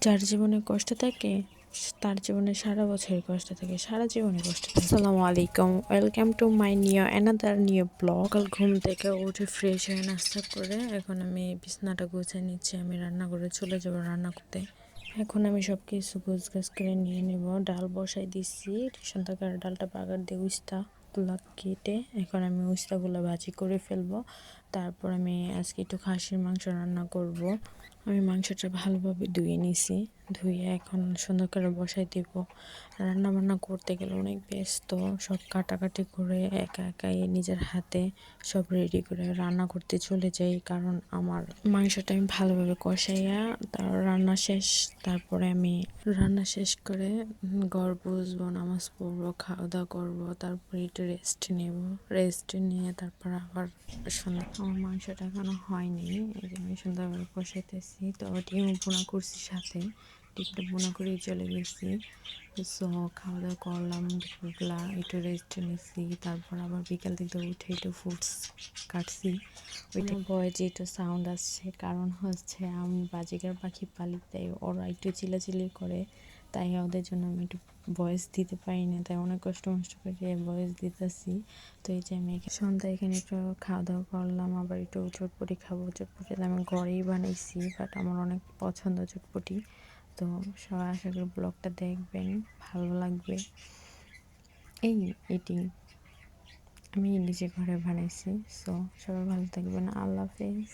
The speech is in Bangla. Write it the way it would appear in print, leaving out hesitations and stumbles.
যার জীবনে কষ্ট থাকে তার জীবনে সারা বছরই কষ্ট থাকে, সারা জীবনে কষ্ট থাকে। আসসালামু আলাইকুম, welcome to my another new blog. সকাল ঘুম থেকে উঠে ফ্রেশ হয়ে নাস্তা করে এখন আমি বিছানাটা গুছিয়ে নিচ্ছি। আমি রান্না করে চলে যাবো রান্না করতে। এখন আমি সব কিছু গোছগাছ করে নিয়ে নেব। ডাল বসাই দিচ্ছি, সন্ধ্যাকার ডালটা বাগার দিয়ে উস্তাগুলো কেটে এখন আমি উস্তাগুলো ভাজি করে ফেলবো। তারপর আমি আজকে একটু খাসির মাংস রান্না করব। আমি মাংসটা ভালোভাবে ধুয়ে নিছি, ধুয়ে এখন সুন্দর করে বসাই দেব। রান্না বান্না করতে গেলে অনেক ব্যস্ত, সব কাটাকাটি করে একা একাই নিজের হাতে সব রেডি করে রান্না করতে চলে যাই, কারণ আমার মাংসটা আমি ভালোভাবে কষাইয়া তার রান্না শেষ। তারপরে আমি রান্না শেষ করে ঘর বুঝবো, নামাজ পড়বো, খাওয়া দাওয়া করবো, তারপরে একটু রেস্ট নেব। রেস্ট নিয়ে তারপর আবার সন্ধ্যা। আমার মাংসটা এখনো হয়নি, এই যে আমি সুন্দরভাবে কষাইতেছি। তো ডিম বোনা করছি, সাথে ডিমটা বোনা করেই চলে গেছি। সো খাওয়া দাওয়া করলাম, দুপুরবেলা একটু রেস্ট নিছি। তারপর আবার বিকাল থেকে উঠে একটু ফ্রুটস কাটছি। ওইটা ভয়েসে একটু সাউন্ড আসছে, কারণ হচ্ছে আমি বাজিকার পাখি পালি, তাই ওরা একটু চিল্লাচিল্লি করে, তাই ওদের জন্য আমি একটু ভয়েস দিতে পারি না, তাই অনেক কষ্ট করে ভয়েস দিতেছি। তো এই যে আমি সন্ধ্যায় এখানে একটু খাওয়া দাওয়া করলাম, আবার একটু চটপটি খাবো। চটপটি আমি ঘরেই বানাইছি, বাট আমার অনেক পছন্দ চটপটি। তো সবাই আশা করি ব্লগটা দেখবেন, ভালো লাগবে। এটি আমি নিজে ঘরে বানাইছি। সো সবাই ভালো থাকবেন, আল্লাহ হাফেজ।